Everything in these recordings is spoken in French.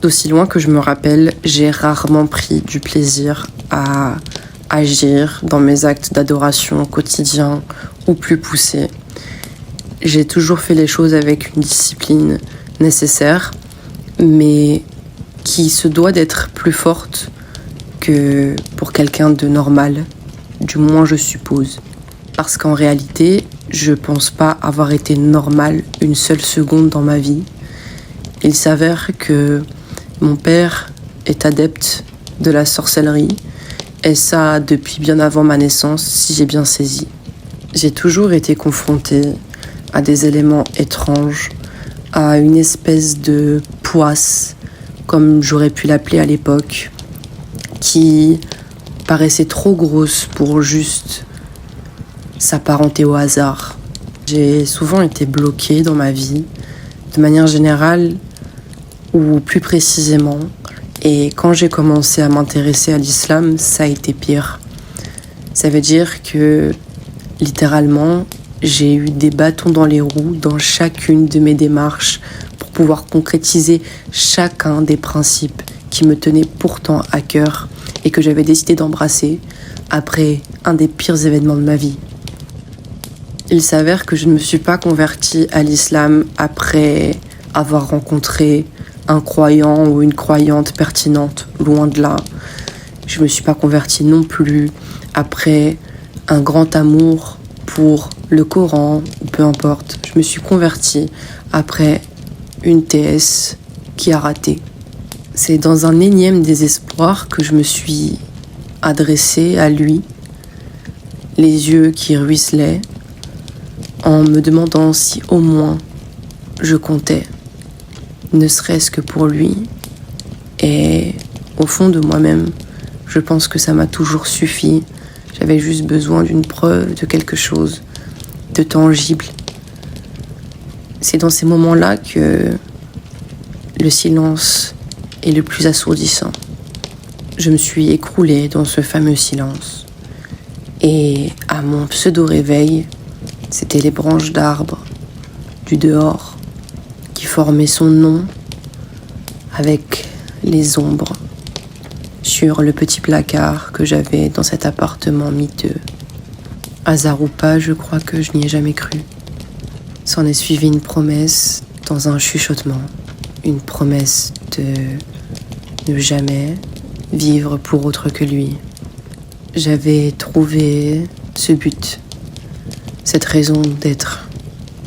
D'aussi loin que je me rappelle, j'ai rarement pris du plaisir à agir dans mes actes d'adoration quotidiens ou plus poussés. J'ai toujours fait les choses avec une discipline nécessaire, mais qui se doit d'être plus forte que pour quelqu'un de normal, du moins je suppose. Parce qu'en réalité, je pense pas avoir été normal une seule seconde dans ma vie. Il s'avère que mon père est adepte de la sorcellerie, et ça depuis bien avant ma naissance, si j'ai bien saisi. J'ai toujours été confrontée à des éléments étranges, à une espèce de poisse, comme j'aurais pu l'appeler à l'époque, qui paraissait trop grosse pour juste s'apparenter au hasard. J'ai souvent été bloquée dans ma vie, de manière générale ou plus précisément, et quand j'ai commencé à m'intéresser à l'islam, ça a été pire. Ça veut dire que, littéralement, j'ai eu des bâtons dans les roues dans chacune de mes démarches pour pouvoir concrétiser chacun des principes qui me tenaient pourtant à cœur et que j'avais décidé d'embrasser après un des pires événements de ma vie. Il s'avère que je ne me suis pas convertie à l'islam après avoir rencontré un croyant ou une croyante pertinente, loin de là. Je me suis pas convertie non plus après un grand amour pour le Coran, ou peu importe. Je me suis convertie après une TS qui a raté. C'est dans un énième désespoir que je me suis adressée à lui, les yeux qui ruisselaient, en me demandant si au moins je comptais, ne serait-ce que pour lui. Et au fond de moi-même, je pense que ça m'a toujours suffi. J'avais juste besoin d'une preuve de quelque chose de tangible. C'est dans ces moments-là que le silence est le plus assourdissant. Je me suis écroulée dans ce fameux silence. Et à mon pseudo-réveil, c'était les branches d'arbres du dehors qui formaient son nom avec les ombres sur le petit placard que j'avais dans cet appartement miteux. Hasard ou pas, je crois que je n'y ai jamais cru. S'en est suivi une promesse dans un chuchotement, une promesse de ne jamais vivre pour autre que lui. J'avais trouvé ce but, cette raison d'être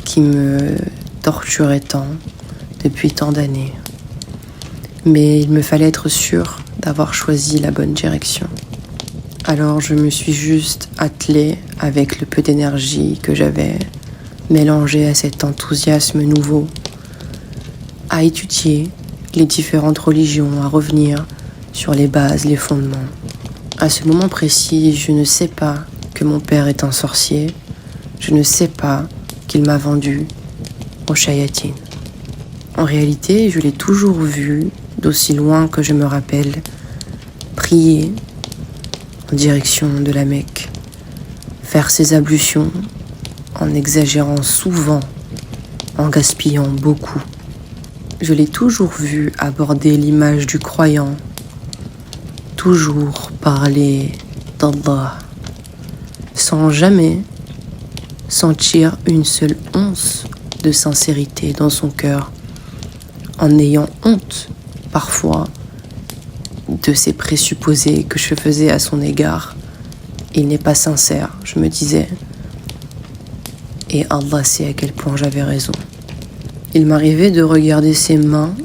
qui me torturait tant depuis tant d'années. Mais il me fallait être sûr d'avoir choisi la bonne direction. Alors je me suis juste attelée avec le peu d'énergie que j'avais, mélangée à cet enthousiasme nouveau, à étudier les différentes religions, à revenir sur les bases, les fondements. À ce moment précis, je ne sais pas que mon père est un sorcier, je ne sais pas qu'il m'a vendu au shayatin. En réalité, je l'ai toujours vu, d'aussi loin que je me rappelle, prier en direction de la Mecque, faire ses ablutions en exagérant souvent, en gaspillant beaucoup. Je l'ai toujours vu aborder l'image du croyant, toujours parler d'Allah, sans jamais sentir une seule once de sincérité dans son cœur, en ayant honte parfois de ces présupposés que je faisais à son égard. Il n'est pas sincère, je me disais, et Allah sait à quel point j'avais raison. Il m'arrivait de regarder ses mains,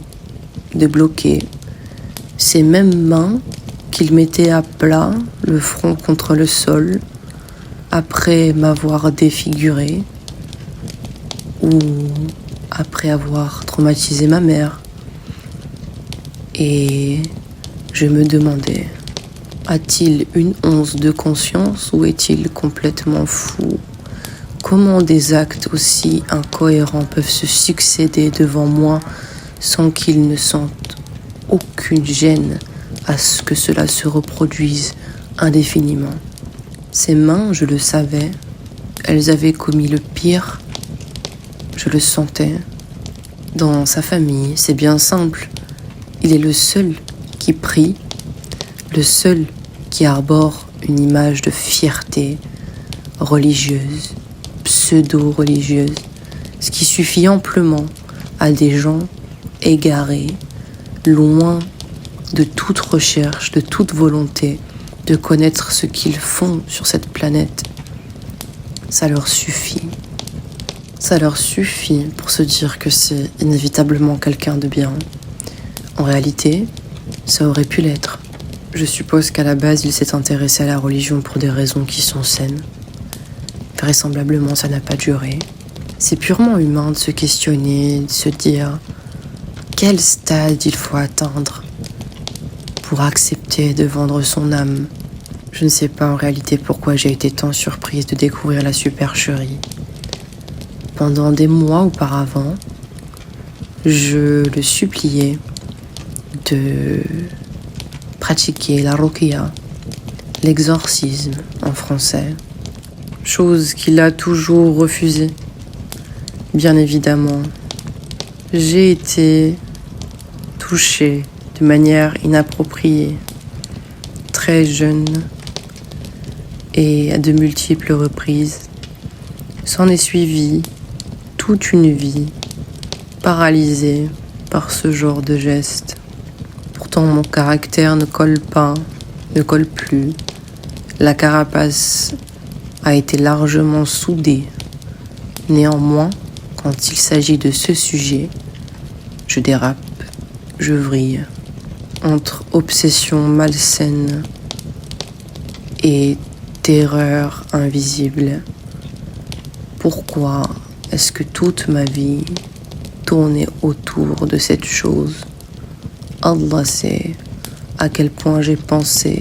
de bloquer ces mêmes mains qu'il mettait à plat, le front contre le sol, après m'avoir défiguré ou après avoir traumatisé ma mère. Et je me demandais, a-t-il une once de conscience ou est-il complètement fou? Comment des actes aussi incohérents peuvent se succéder devant moi sans qu'il ne sente aucune gêne à ce que cela se reproduise indéfiniment? Ses mains, je le savais, elles avaient commis le pire, je le sentais. Dans sa famille, c'est bien simple. Il est le seul qui prie, le seul qui arbore une image de fierté religieuse, pseudo-religieuse, ce qui suffit amplement à des gens égarés, loin de toute recherche, de toute volonté de connaître ce qu'ils font sur cette planète. Ça leur suffit. Ça leur suffit pour se dire que c'est inévitablement quelqu'un de bien. En réalité, ça aurait pu l'être. Je suppose qu'à la base, il s'est intéressé à la religion pour des raisons qui sont saines. Vraisemblablement, ça n'a pas duré. C'est purement humain de se questionner, de se dire quel stade il faut atteindre pour accepter de vendre son âme. Je ne sais pas en réalité pourquoi j'ai été tant surprise de découvrir la supercherie. Pendant des mois auparavant, je le suppliais de pratiquer la ruqya, l'exorcisme en français, chose qu'il a toujours refusée. Bien évidemment, j'ai été touchée de manière inappropriée, très jeune et à de multiples reprises. S'en est suivi toute une vie paralysée par ce genre de gestes. Pourtant, mon caractère ne colle pas, ne colle plus. La carapace a été largement soudée. Néanmoins, quand il s'agit de ce sujet, je dérape, je vrille. Entre obsession malsaine et terreur invisible, pourquoi est-ce que toute ma vie tournait autour de cette chose? Allah sait à quel point j'ai pensé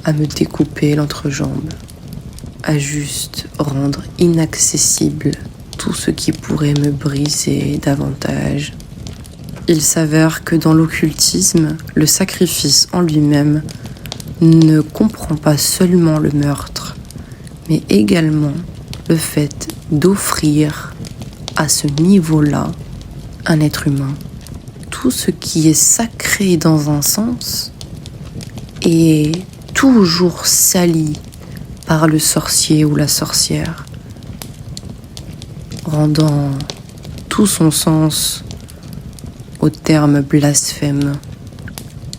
à me découper l'entrejambe, à juste rendre inaccessible tout ce qui pourrait me briser davantage. Il s'avère que dans l'occultisme, le sacrifice en lui-même ne comprend pas seulement le meurtre, mais également le fait d'offrir à ce niveau-là un être humain. Tout ce qui est sacré dans un sens est toujours sali par le sorcier ou la sorcière, rendant tout son sens au terme blasphème.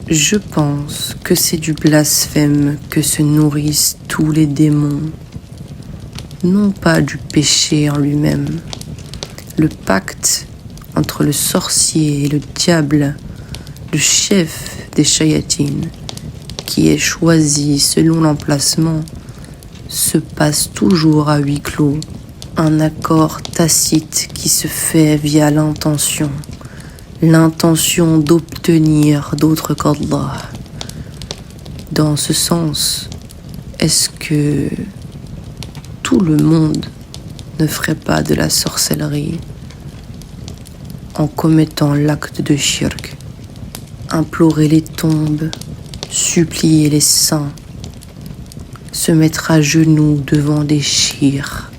Je pense que c'est du blasphème que se nourrissent tous les démons, non pas du péché en lui-même. Le pacte entre le sorcier et le diable, le chef des shayatines, qui est choisi selon l'emplacement, se passe toujours à huis clos. Un accord tacite qui se fait via l'intention d'obtenir d'autre qu'Allah. Dans ce sens, est-ce que tout le monde ne ferait pas de la sorcellerie en commettant l'acte de shirk, implorer les tombes, supplier les saints, se mettre à genoux devant des shirs?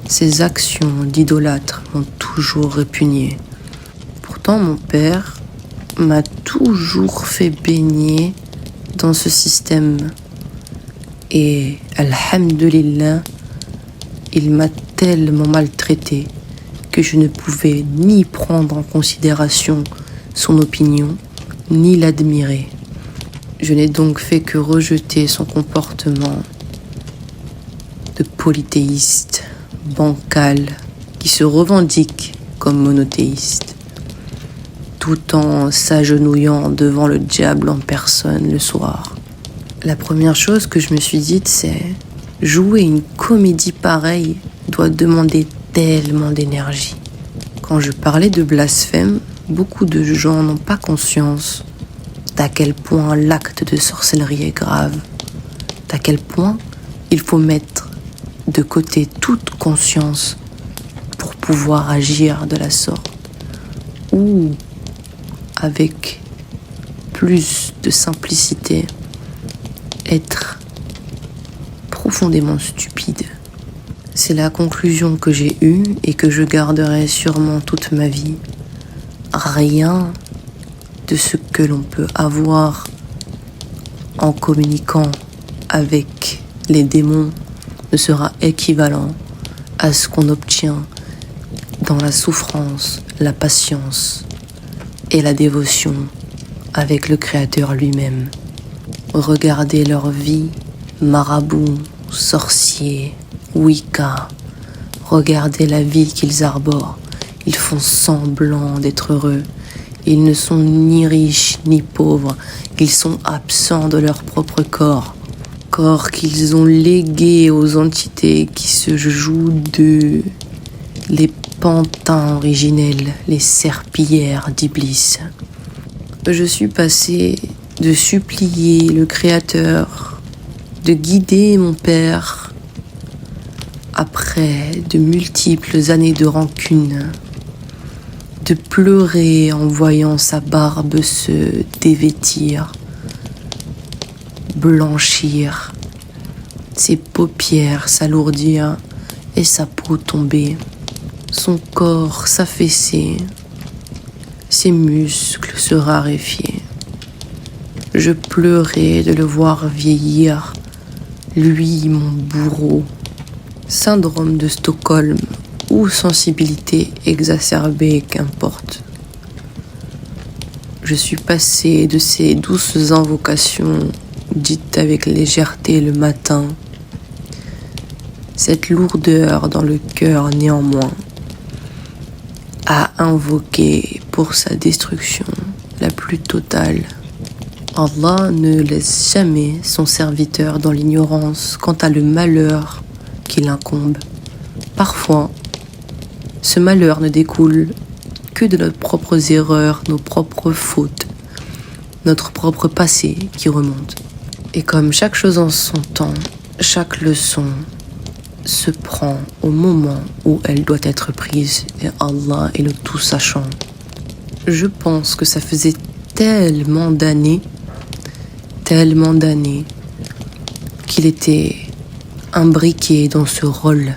Ces actions d'idolâtre m'ont toujours répugné. Pourtant, mon père m'a toujours fait baigner dans ce système. Et, alhamdulillah, il m'a tellement maltraité que je ne pouvais ni prendre en considération son opinion, ni l'admirer. Je n'ai donc fait que rejeter son comportement de polythéiste, bancal, qui se revendique comme monothéiste, tout en s'agenouillant devant le diable en personne le soir. La première chose que je me suis dite, c'est jouer une comédie pareille doit demander tellement d'énergie. Quand je parlais de blasphème, beaucoup de gens n'ont pas conscience d'à quel point l'acte de sorcellerie est grave, d'à quel point il faut mettre de côté toute conscience pour pouvoir agir de la sorte, ou avec plus de simplicité, être profondément stupide. C'est la conclusion que j'ai eue et que je garderai sûrement toute ma vie. Rien de ce que l'on peut avoir en communiquant avec les démons ne sera équivalent à ce qu'on obtient dans la souffrance, la patience et la dévotion avec le Créateur lui-même. Regardez leur vie, marabouts, sorciers, Wicca. Regardez la vie qu'ils arborent. Ils font semblant d'être heureux. Ils ne sont ni riches ni pauvres. Ils sont absents de leur propre corps. Corps qu'ils ont légué aux entités qui se jouent d'eux. Les pantins originels, les serpillères d'Iblis. Je suis passé de supplier le Créateur de guider mon père après de multiples années de rancune, de pleurer en voyant sa barbe se dévêtir, blanchir, ses paupières s'alourdir et sa peau tomber, son corps s'affaisser, ses muscles se raréfier. Je pleurais de le voir vieillir, lui, mon bourreau. Syndrome de Stockholm ou sensibilité exacerbée, qu'importe. Je suis passé de ces douces invocations dites avec légèreté le matin, cette lourdeur dans le cœur néanmoins, à invoquer pour sa destruction la plus totale. Allah ne laisse jamais son serviteur dans l'ignorance quant à le malheur qui l'incombe. Parfois, ce malheur ne découle que de nos propres erreurs, nos propres fautes, notre propre passé qui remonte. Et comme chaque chose en son temps, chaque leçon se prend au moment où elle doit être prise, et Allah est le tout-sachant. Je pense que ça faisait tellement d'années qu'il était imbriqué dans ce rôle,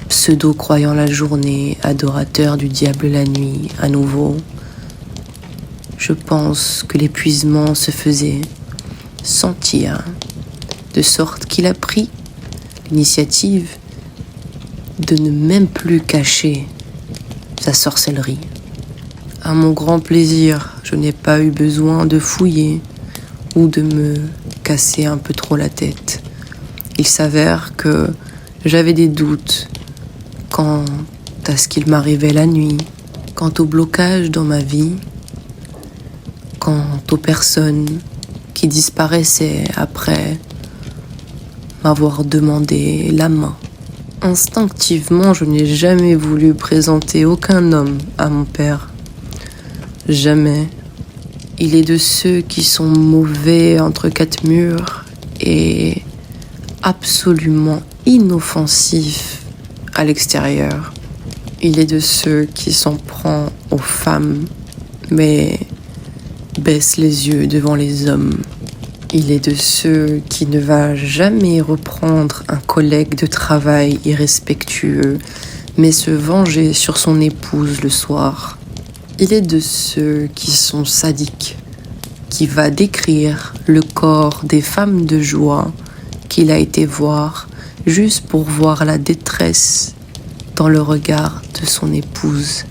pseudo-croyant la journée, adorateur du diable la nuit, à nouveau. Je pense que l'épuisement se faisait sentir, de sorte qu'il a pris l'initiative de ne même plus cacher sa sorcellerie. À mon grand plaisir, je n'ai pas eu besoin de fouiller ou de me casser un peu trop la tête. Il s'avère que j'avais des doutes quant à ce qu'il m'arrivait la nuit, quant au blocage dans ma vie, quant aux personnes qui disparaissaient après m'avoir demandé la main. Instinctivement, je n'ai jamais voulu présenter aucun homme à mon père. Jamais. Il est de ceux qui sont mauvais entre quatre murs et absolument inoffensif à l'extérieur. Il est de ceux qui s'en prend aux femmes, mais baisse les yeux devant les hommes. Il est de ceux qui ne va jamais reprendre un collègue de travail irrespectueux, mais se venger sur son épouse le soir. Il est de ceux qui sont sadiques, qui va décrire le corps des femmes de joie qu'il a été voir, juste pour voir la détresse dans le regard de son épouse.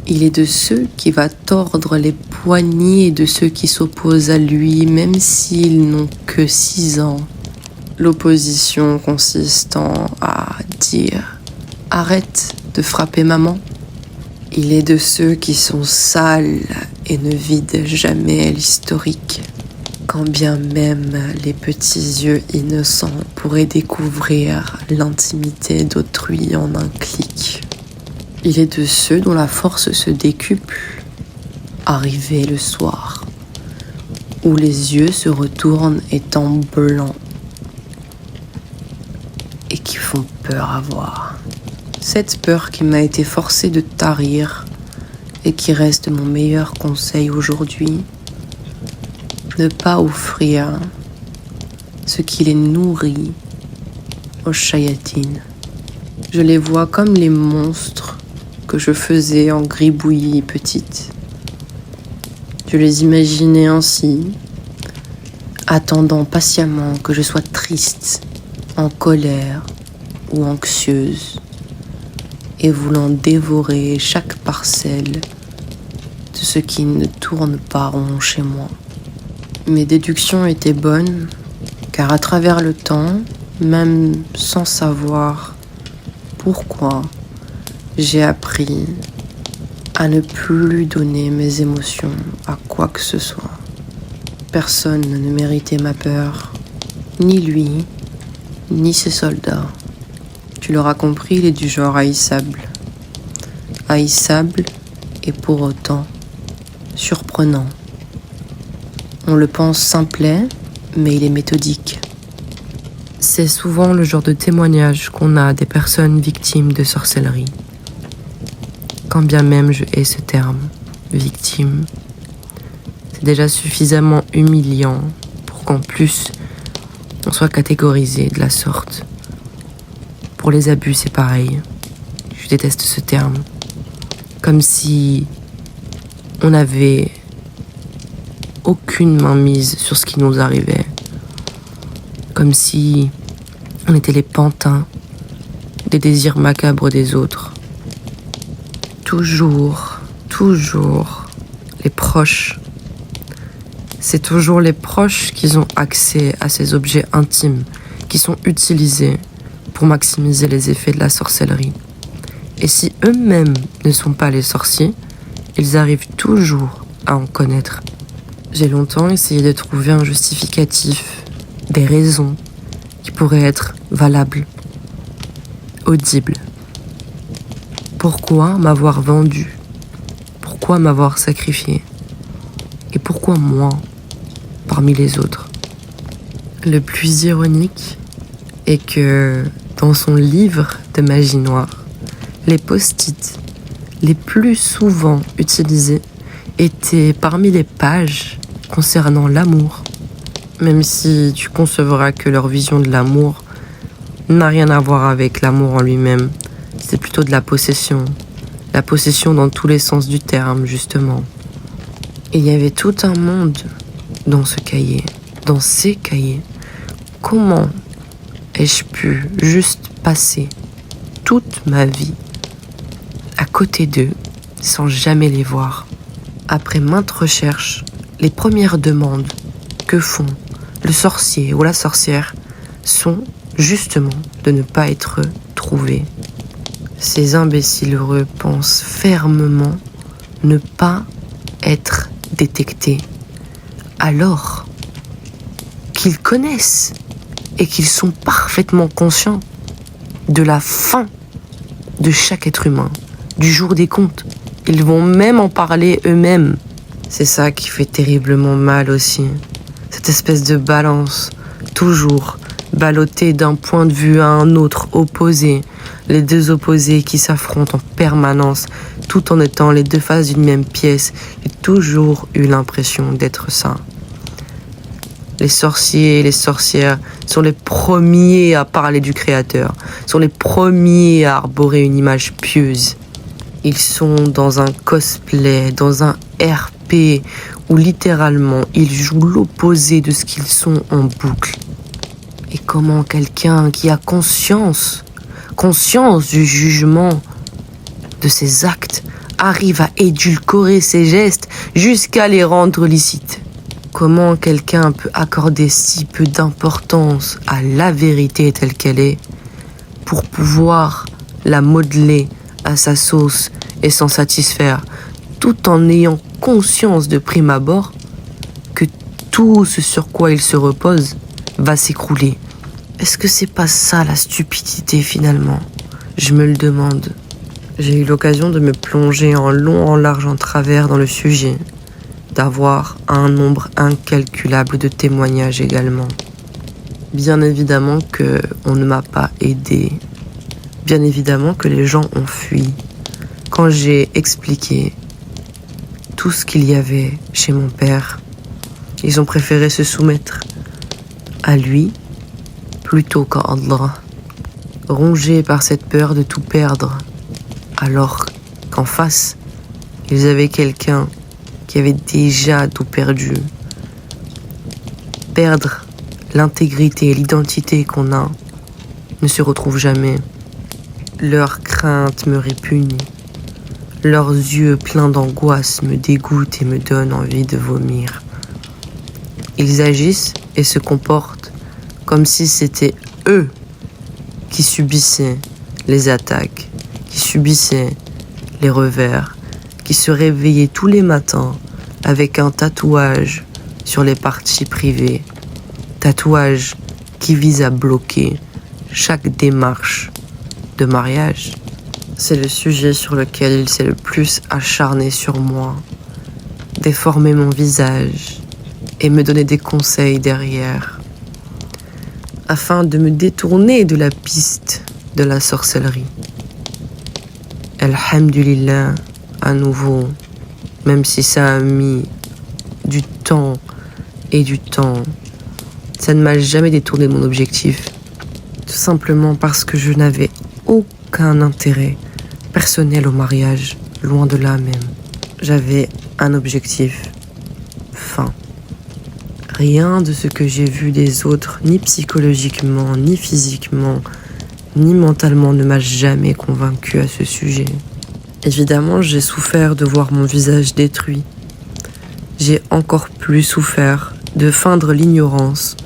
Il est de ceux qui va tordre les poignets de ceux qui s'opposent à lui, même s'ils n'ont que 6 ans. L'opposition consistant à dire « Arrête de frapper maman ». Il est de ceux qui sont sales et ne vident jamais l'historique, quand bien même les petits yeux innocents pourraient découvrir l'intimité d'autrui en un clic. Il est de ceux dont la force se décuple, arrivé le soir, où les yeux se retournent étant blancs et qui font peur à voir. Cette peur qui m'a été forcée de tarir et qui reste mon meilleur conseil aujourd'hui, ne pas offrir ce qui les nourrit aux shayatines. Je les vois comme les monstres que je faisais en gribouillis petite. Je les imaginais ainsi, attendant patiemment que je sois triste, en colère ou anxieuse, et voulant dévorer chaque parcelle de ce qui ne tourne pas rond chez moi. Mes déductions étaient bonnes, car à travers le temps, même sans savoir pourquoi, j'ai appris à ne plus donner mes émotions à quoi que ce soit. Personne ne méritait ma peur, ni lui, ni ses soldats. Tu l'auras compris, il est du genre haïssable. Haïssable et pour autant surprenant. On le pense simplet, mais il est méthodique. C'est souvent le genre de témoignage qu'on a des personnes victimes de sorcellerie. Quand bien même je hais ce terme, victime, c'est déjà suffisamment humiliant pour qu'en plus on soit catégorisé de la sorte. Pour les abus, c'est pareil. Je déteste ce terme. Comme si on n'avait aucune mainmise sur ce qui nous arrivait. Comme si on était les pantins des désirs macabres des autres. Toujours les proches. C'est toujours les proches qui ont accès à ces objets intimes qui sont utilisés pour maximiser les effets de la sorcellerie. Et si eux-mêmes ne sont pas les sorciers, ils arrivent toujours à en connaître. J'ai longtemps essayé de trouver un justificatif, des raisons qui pourraient être valables, audibles. Pourquoi m'avoir vendu? Pourquoi m'avoir sacrifié? Et pourquoi moi, parmi les autres? Le plus ironique est que dans son livre de magie noire, les post-it les plus souvent utilisés étaient parmi les pages concernant l'amour. Même si tu concevras que leur vision de l'amour n'a rien à voir avec l'amour en lui-même, c'est plutôt de la possession dans tous les sens du terme, justement. Et il y avait tout un monde dans ce cahier, dans ces cahiers. Comment ai-je pu juste passer toute ma vie à côté d'eux sans jamais les voir? Après maintes recherches, les premières demandes que font le sorcier ou la sorcière sont justement de ne pas être trouvés. Ces imbéciles heureux pensent fermement ne pas être détectés, alors qu'ils connaissent et qu'ils sont parfaitement conscients de la fin de chaque être humain, du jour des comptes. Ils vont même en parler eux-mêmes. C'est ça qui fait terriblement mal aussi. Cette espèce de balance, toujours ballottée d'un point de vue à un autre opposé. Les deux opposés qui s'affrontent en permanence, tout en étant les deux faces d'une même pièce. J'ai toujours eu l'impression d'être ça. Les sorciers et les sorcières sont les premiers à parler du Créateur, sont les premiers à arborer une image pieuse. Ils sont dans un cosplay, dans un RP, où littéralement ils jouent l'opposé de ce qu'ils sont en boucle. Et comment quelqu'un qui a conscience du jugement de ses actes, arrive à édulcorer ses gestes jusqu'à les rendre licites? Comment quelqu'un peut accorder si peu d'importance à la vérité telle qu'elle est pour pouvoir la modeler à sa sauce et s'en satisfaire, tout en ayant conscience de prime abord que tout ce sur quoi il se repose va s'écrouler? Est-ce que c'est pas ça la stupidité finalement? Je me le demande. J'ai eu l'occasion de me plonger en long, en large, en travers dans le sujet, d'avoir un nombre incalculable de témoignages également. Bien évidemment que on ne m'a pas aidé. Bien évidemment que les gens ont fui. Quand j'ai expliqué tout ce qu'il y avait chez mon père, ils ont préféré se soumettre à lui plutôt qu'à Allah, rongés par cette peur de tout perdre, alors qu'en face, ils avaient quelqu'un qui avaient déjà tout perdu. Perdre l'intégrité et l'identité qu'on a ne se retrouvent jamais. Leurs craintes me répugnent. Leurs yeux pleins d'angoisse me dégoûtent et me donnent envie de vomir. Ils agissent et se comportent comme si c'était eux qui subissaient les attaques, qui subissaient les revers, qui se réveillaient tous les matins avec un tatouage sur les parties privées. Tatouage qui vise à bloquer chaque démarche de mariage. C'est le sujet sur lequel il s'est le plus acharné sur moi. Déformer mon visage et me donner des conseils derrière, afin de me détourner de la piste de la sorcellerie. Alhamdulillah, à nouveau, même si ça a mis du temps et du temps, ça ne m'a jamais détourné de mon objectif. Tout simplement parce que je n'avais aucun intérêt personnel au mariage, loin de là même. J'avais un objectif, fin. Rien de ce que j'ai vu des autres, ni psychologiquement, ni physiquement, ni mentalement, ne m'a jamais convaincu à ce sujet. Évidemment, j'ai souffert de voir mon visage détruit. J'ai encore plus souffert de feindre l'ignorance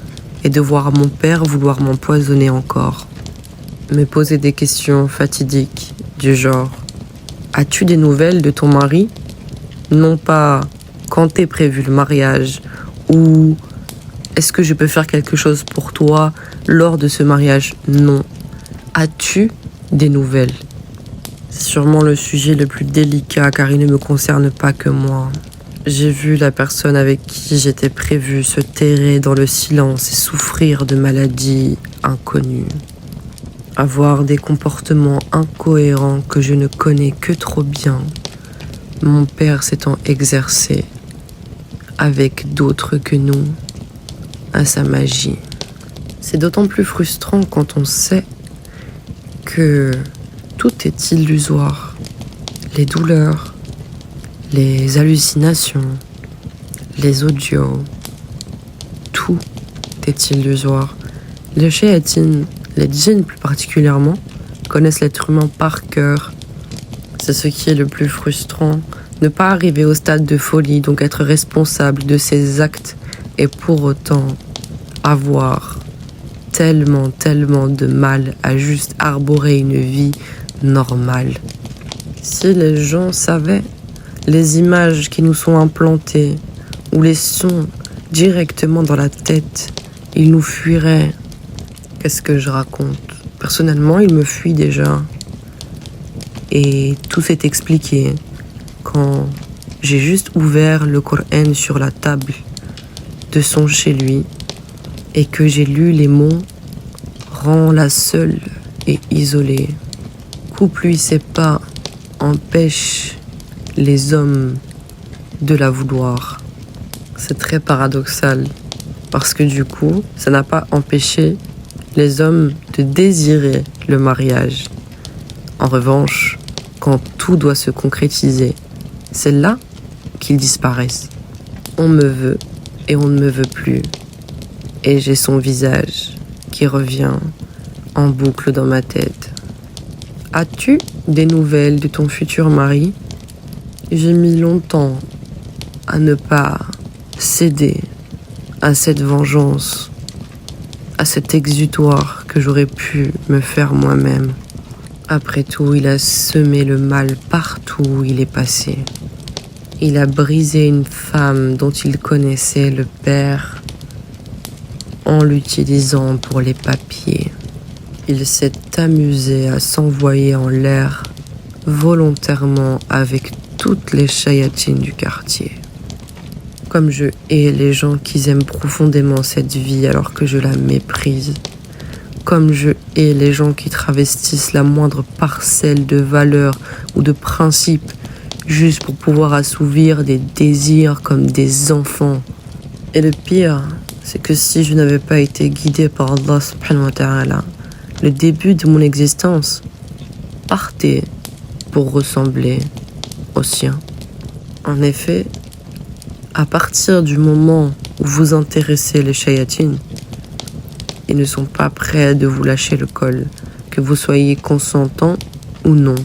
et de voir mon père vouloir m'empoisonner encore. Me poser des questions fatidiques du genre « As-tu des nouvelles de ton mari ?» Non pas « Quand est prévu le mariage ?» ou « Est-ce que je peux faire quelque chose pour toi lors de ce mariage ?» Non. As-tu des nouvelles ? C'est sûrement le sujet le plus délicat car il ne me concerne pas que moi. J'ai vu la personne avec qui j'étais prévue se terrer dans le silence et souffrir de maladies inconnues. Avoir des comportements incohérents que je ne connais que trop bien. Mon père s'étant exercé avec d'autres que nous à sa magie. C'est d'autant plus frustrant quand on sait que tout est illusoire. Les douleurs, les hallucinations, les audios, tout est illusoire. Les shayatin, les djinns plus particulièrement, connaissent l'être humain par cœur. C'est ce qui est le plus frustrant. Ne pas arriver au stade de folie, donc être responsable de ses actes et pour autant avoir tellement de mal à juste arborer une vie normale. Si les gens savaient les images qui nous sont implantées ou les sons directement dans la tête, ils nous fuiraient. Qu'est-ce que je raconte ? Personnellement, ils me fuient déjà. Et tout s'est expliqué quand j'ai juste ouvert le Coran sur la table de son chez lui et que j'ai lu les mots « rends-la seule et isolée ». Couple lui sait pas, empêche les hommes de la vouloir. C'est très paradoxal parce que du coup, ça n'a pas empêché les hommes de désirer le mariage. En revanche, quand tout doit se concrétiser, c'est là qu'ils disparaissent. On me veut et on ne me veut plus. Et j'ai son visage qui revient en boucle dans ma tête. As-tu des nouvelles de ton futur mari ? J'ai mis longtemps à ne pas céder à cette vengeance, à cet exutoire que j'aurais pu me faire moi-même. Après tout, il a semé le mal partout où il est passé. Il a brisé une femme dont il connaissait le père en l'utilisant pour les papiers. Il s'est amusé à s'envoyer en l'air volontairement avec toutes les chayatines du quartier. Comme je hais les gens qui aiment profondément cette vie alors que je la méprise. Comme je hais les gens qui travestissent la moindre parcelle de valeur ou de principe juste pour pouvoir assouvir des désirs comme des enfants. Et le pire, c'est que si je n'avais pas été guidé par Allah subhanahu wa ta'ala, le début de mon existence partait pour ressembler au sien. En effet, À partir du moment où vous intéressez les shayatines, ils ne sont pas prêts de vous lâcher le col, que vous soyez consentant ou non.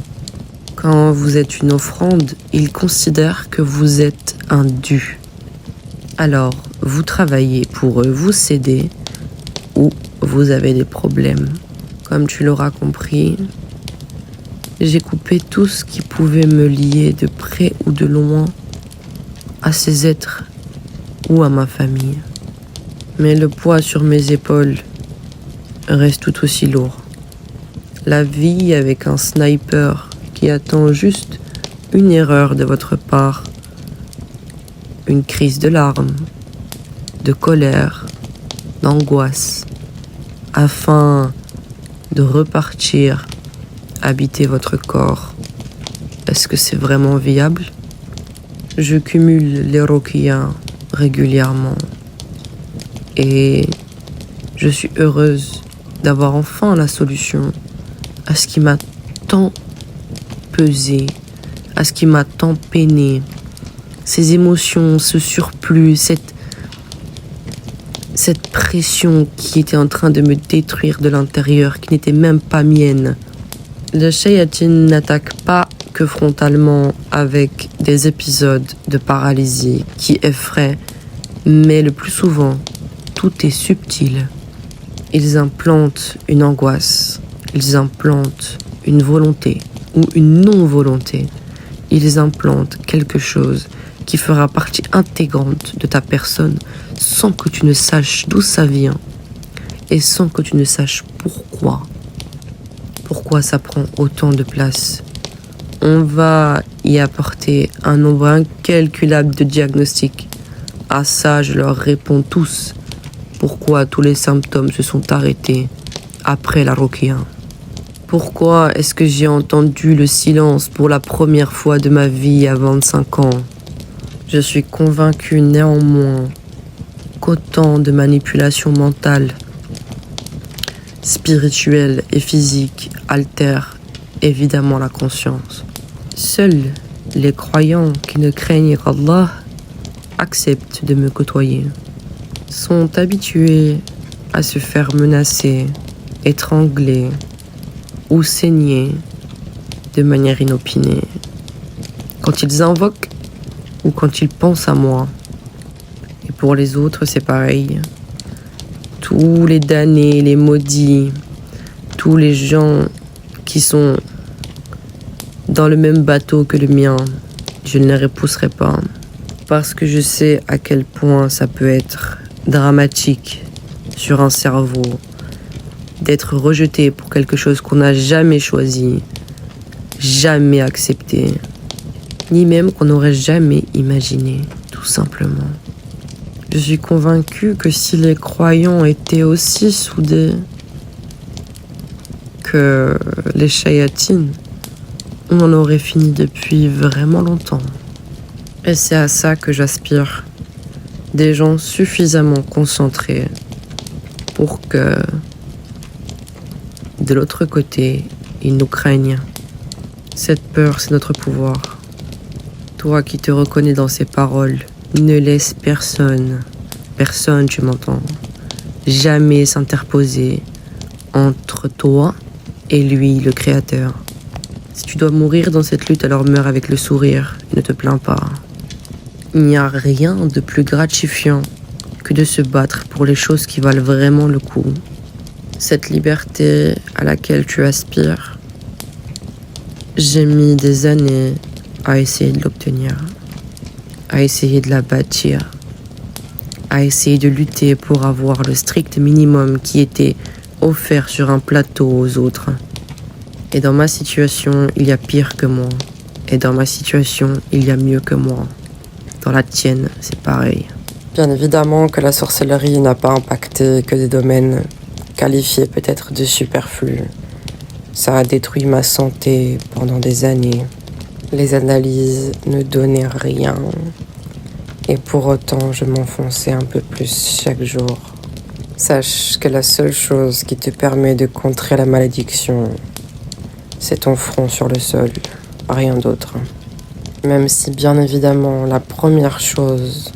Quand vous êtes une offrande, ils considèrent que vous êtes un dû. Alors, vous travaillez pour eux, vous cédez, ou vous avez des problèmes. Comme tu l'auras compris, j'ai coupé tout ce qui pouvait me lier de près ou de loin à ces êtres ou à ma famille. Mais le poids sur mes épaules reste tout aussi lourd. La vie avec un sniper qui attend juste une erreur de votre part, une crise de larmes, de colère, d'angoisse, afin de repartir habiter votre corps. Est-ce que c'est vraiment viable? Je cumule les ruqyas régulièrement et je suis heureuse d'avoir enfin la solution à ce qui m'a tant pesé, à ce qui m'a tant peiné. Ces émotions, ce surplus, cette pression qui était en train de me détruire de l'intérieur, qui n'était même pas mienne. Le shayatin n'attaque pas que frontalement avec des épisodes de paralysie qui effraient, mais le plus souvent, tout est subtil. Ils implantent une angoisse, ils implantent une volonté ou une non-volonté. Ils implantent quelque chose qui fera partie intégrante de ta personne sans que tu ne saches d'où ça vient et sans que tu ne saches pourquoi. Pourquoi ça prend autant de place? On va y apporter un nombre incalculable de diagnostics. À ça, je leur réponds tous. Pourquoi tous les symptômes se sont arrêtés après la ruqya? Pourquoi est-ce que j'ai entendu le silence pour la première fois de ma vie à 25 ans? Je suis convaincue néanmoins qu'autant de manipulations mentales, spirituelles et physiques altèrent évidemment la conscience. Seuls les croyants qui ne craignent qu'Allah acceptent de me côtoyer, sont habitués à se faire menacer, étrangler ou saigner de manière inopinée. Quand ils invoquent ou quand ils pensent à moi. Et pour les autres, c'est pareil. Tous les damnés, les maudits, tous les gens qui sont dans le même bateau que le mien, je ne les repousserai pas. Parce que je sais à quel point ça peut être dramatique sur un cerveau d'être rejeté pour quelque chose qu'on n'a jamais choisi, jamais accepté, ni même qu'on n'aurait jamais imaginé, tout simplement. Je suis convaincue que si les croyants étaient aussi soudés que les shayatines, on en aurait fini depuis vraiment longtemps. Et c'est à ça que j'aspire. Des gens suffisamment concentrés pour que de l'autre côté, ils nous craignent. Cette peur, c'est notre pouvoir. Toi qui te reconnais dans ces paroles, ne laisse personne, tu m'entends, jamais s'interposer entre toi et lui, le Créateur. Si tu dois mourir dans cette lutte, alors meurs avec le sourire, ne te plains pas. Il n'y a rien de plus gratifiant que de se battre pour les choses qui valent vraiment le coup. Cette liberté à laquelle tu aspires, j'ai mis des années à essayer de l'obtenir, à essayer de la bâtir, à essayer de lutter pour avoir le strict minimum qui était offert sur un plateau aux autres. Et dans ma situation, il y a pire que moi. Et dans ma situation, il y a mieux que moi. Dans la tienne, c'est pareil. Bien évidemment que la sorcellerie n'a pas impacté que des domaines qualifiés peut-être de superflus. Ça a détruit ma santé pendant des années. Les analyses ne donnaient rien. Et pour autant, je m'enfonçais un peu plus chaque jour. Sache que la seule chose qui te permet de contrer la malédiction, c'est ton front sur le sol, rien d'autre. Même si bien évidemment, la première chose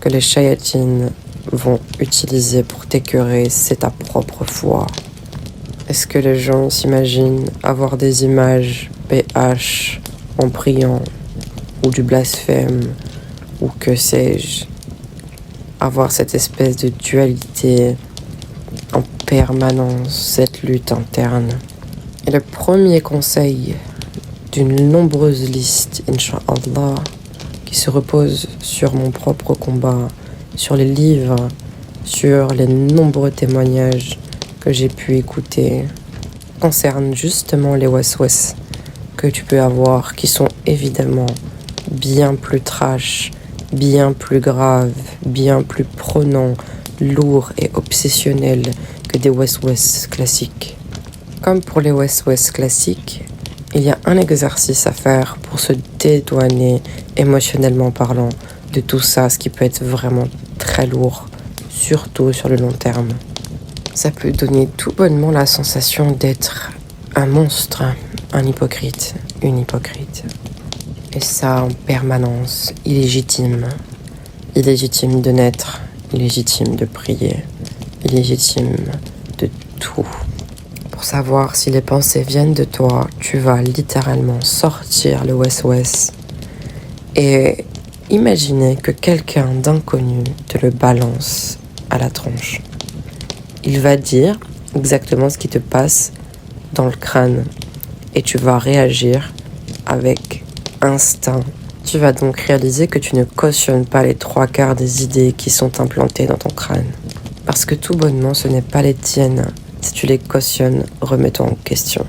que les shayatines vont utiliser pour t'écœurer, c'est ta propre foi. Est-ce que les gens s'imaginent avoir des images PH en priant, ou du blasphème, ou que sais-je, avoir cette espèce de dualité en permanence, cette lutte interne. Et le premier conseil d'une nombreuse liste, Inch'Allah, qui se repose sur mon propre combat, sur les livres, sur les nombreux témoignages que j'ai pu écouter, concerne justement les waswas que tu peux avoir, qui sont évidemment bien plus trash, bien plus graves, bien plus prenants, lourds et obsessionnels que des waswas classiques. Comme pour les waswas classiques, il y a un exercice à faire pour se dédouaner émotionnellement parlant de tout ça, ce qui peut être vraiment très lourd, surtout sur le long terme. Ça peut donner tout bonnement la sensation d'être un monstre, un hypocrite, une hypocrite. Et ça en permanence, illégitime. Illégitime de naître, illégitime de prier, illégitime de tout. Pour savoir si les pensées viennent de toi, tu vas littéralement sortir le waswas et imaginer que quelqu'un d'inconnu te le balance à la tronche. Il va dire exactement ce qui te passe dans le crâne et tu vas réagir avec instinct. Tu vas donc réaliser que tu ne cautionnes pas les 3/4 des idées qui sont implantées dans ton crâne. Parce que tout bonnement, ce n'est pas les tiennes. Si tu les cautionnes, remets-toi en question.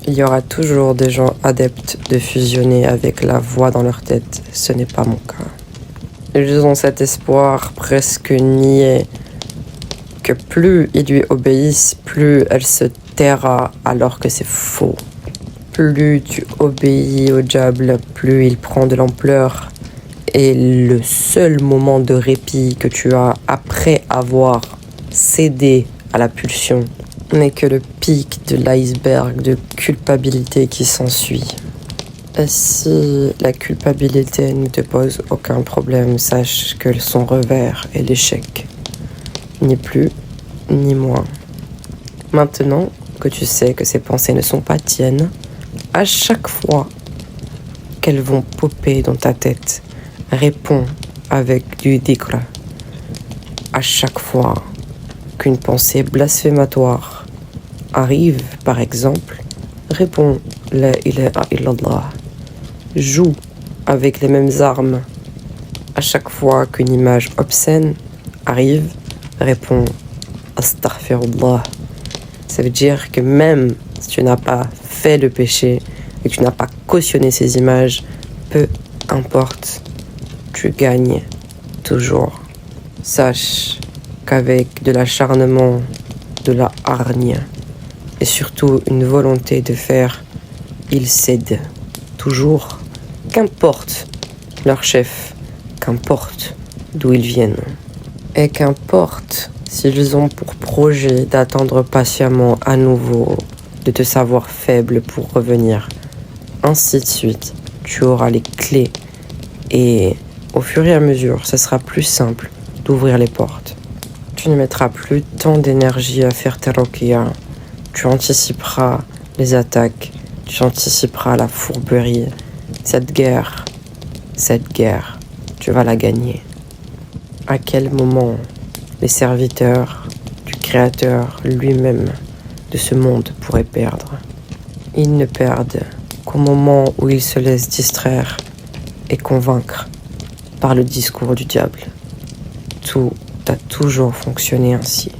Il y aura toujours des gens adeptes de fusionner avec la voix dans leur tête. Ce n'est pas mon cas. Ils ont cet espoir presque niais que plus ils lui obéissent, plus elle se taira, alors que c'est faux. Plus tu obéis au diable, plus il prend de l'ampleur. Et le seul moment de répit que tu as après avoir cédé à la pulsion n'est que le pic de l'iceberg de culpabilité qui s'ensuit. Et si la culpabilité ne te pose aucun problème, sache que son revers est l'échec. Ni plus, ni moins. Maintenant que tu sais que ces pensées ne sont pas tiennes, à chaque fois qu'elles vont popper dans ta tête, réponds avec du dhikr. À chaque fois qu'une pensée blasphématoire arrive, par exemple, réponds La ilaha illallah. Joue avec les mêmes armes. À chaque fois qu'une image obscène arrive, réponds Astaghfirullah. Ça veut dire que même si tu n'as pas fait le péché et que tu n'as pas cautionné ces images, peu importe, tu gagnes toujours. Sache qu'avec de l'acharnement, de la hargne et surtout une volonté de faire, ils cèdent toujours, qu'importe leur chef, qu'importe d'où ils viennent et qu'importe s'ils ont pour projet d'attendre patiemment à nouveau, de te savoir faible pour revenir. Ainsi de suite, tu auras les clés et au fur et à mesure, ce sera plus simple d'ouvrir les portes. Tu ne mettras plus tant d'énergie à faire tes ruqya. Tu anticiperas les attaques, tu anticiperas la fourberie. Cette guerre, tu vas la gagner. À quel moment les serviteurs du Créateur lui-même de ce monde pourraient perdre? Ils ne perdent qu'au moment où ils se laissent distraire et convaincre par le discours du diable. Tout a toujours fonctionné ainsi.